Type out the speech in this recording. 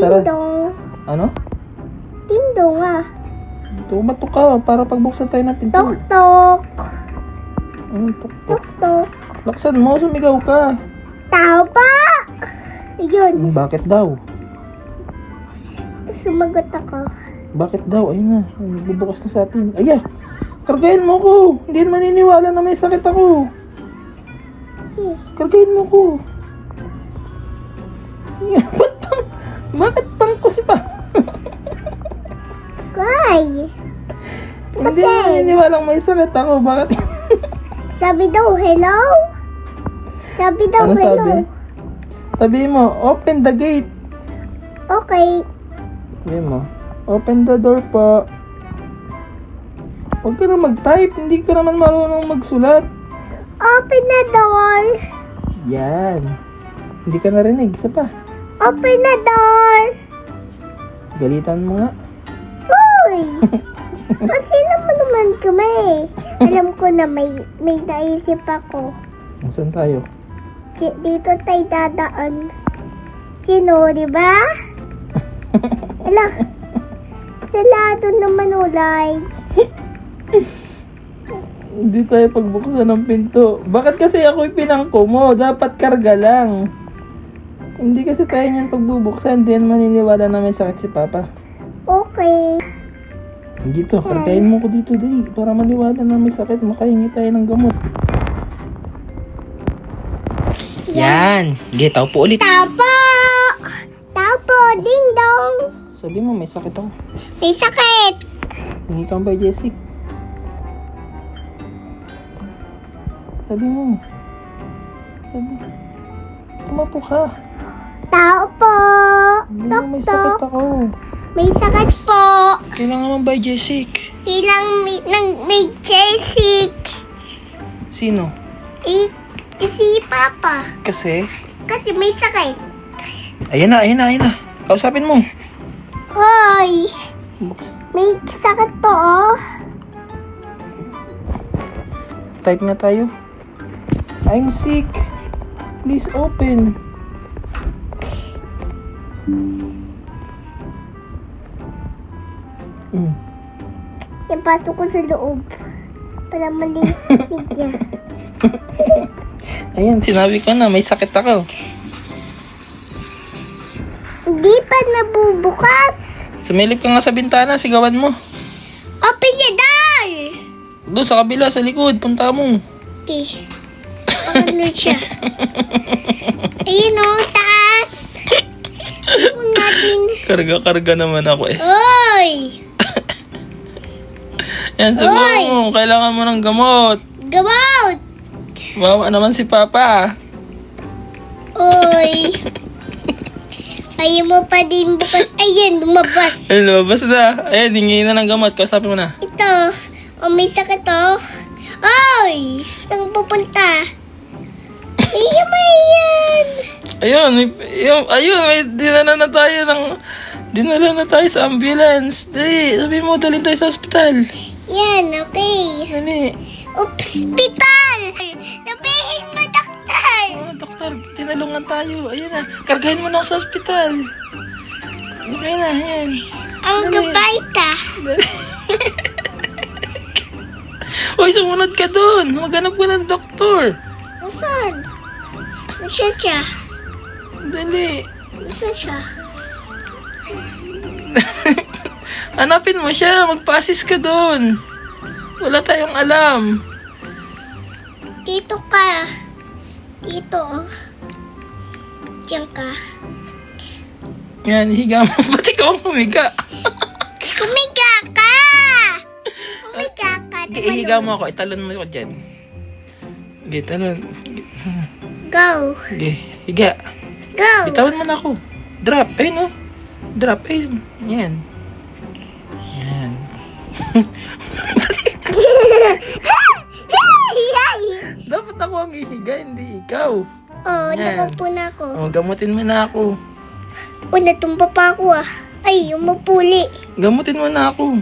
Tara. Ding-dong. Ano? Ding-dong ah. Tumatok ka para pagbuksan tayo ng pinto. Tok-tok. Ano, tok-tok? Tok-tok. Laksan mo, sumigaw ka. Tao pa! Ayun. Bakit daw? Sumagot ako. Bakit daw? Ayun na. Bubukas na sa atin. Aya! Kargahin mo ko! Hindi maniniwala na may sakit ako. Kargahin mo ko. Yan, bakit pang kusi pa? Why? Hindi maniniwala may sakit ako. Bakit? Sabi daw, hello? Sabi daw, Ano hello. sabi? Sabi mo, open the gate. Okay. Sabi mo, open the door po. Huwag ka na mag-type. Hindi ka naman marunong magsulat. Open the door. Yan. Hindi ka narinig. Isa pa. Open the door. Galitan mo nga. Uy! Kasi naman kami. Alam ko na may naisip ako. Saan tayo? Dito tayo dadaan. Sino, di ba? Ala, salado naman ulay. Hindi tayo pagbuksan ng pinto. Bakit kasi ako'y pinangko mo? Dapat karga lang. Hindi kasi tayo niyan pagbubuksan. Hindi yan maniniwala na may sakit si Papa. Okay. Dito, kargahin mo ko dito, dali. Para maniwala na may sakit, makahingi tayo ng gamot. Yan. Sige, tao po ulit. Tapo! Tapo, ding dong. Sabi mo, may sakit ako. May sakit. Hingi ka ba, Jessic? Sabi mo. Tumapo ka. Tao po. Sabi mo, may sakit ako. May sakit po. Kailangan mo ba, Jessic? Ilang may Jessic. Sino? Si Papa. Kasi? Kasi may sakit. Ayan na. Kausapin mo. Hoy! May sakit po, oh. Type na tayo. I'm sick. Please open. Ipasok ko sa loob. Para maliit niya. Ayan, sinabi ko na, may sakit ako. Hindi pa nabubukas. Sumilip ka nga sa bintana, sigawan mo. Open the door! Doon sa kabila, sa likod, punta mo. Okay. Ano siya? Ayun o, taas. Ayun natin. Karga naman ako eh. Oy! Yan, siguro mo, kailangan mo ng gamot. Gamot! Wawa naman si Papa. Oy! Ayaw mo pa din bukas. Ayan, lumabas. Ay, lumabas na. Ayan, hingi na ng gamot. Kausapin mo na. Ito. May sakit oh. Oy! Saan pupunta? Ayan, ayan. Ayun, may dinala na tayo sa ambulance. Dali, sabi mo, dalhin tayo sa ospital. Yan, okay. Dali. Ospital! Sabihin mo, doktor! Oh, doktor, tinalungan tayo. Ayan na, kargahin mo na ako sa ospital. Okay na, ayan. Ang Dali. gabay ta. Dali. Hoy, sumunod ka dun. Maghanap ka ng doktor. Nasaan? Nasaan siya? Dali. Nasaan siya? Hanapin mo siya. Magpa-assist ka dun. Wala tayong alam. Dito ka. Dito. Diyan ka. Yan, higa mo. Ba't ikaw ang humiga? Kumiga ka! Kumiga ka. Ihiga mo ako. Italon mo ako dyan. Sige, talon. Go. Sige, higa. Go. Itawan mo na ako. Drop. Ayun, oh. Drop. Ayun. Yan. Yan. Dapat ako ang ihiga, hindi ikaw. Oh, Yan. nakampo na ako. Oh, gamutin mo na ako. Oh, natumpa pa ako ah. Ay, yung mapuli. Gamutin mo na ako.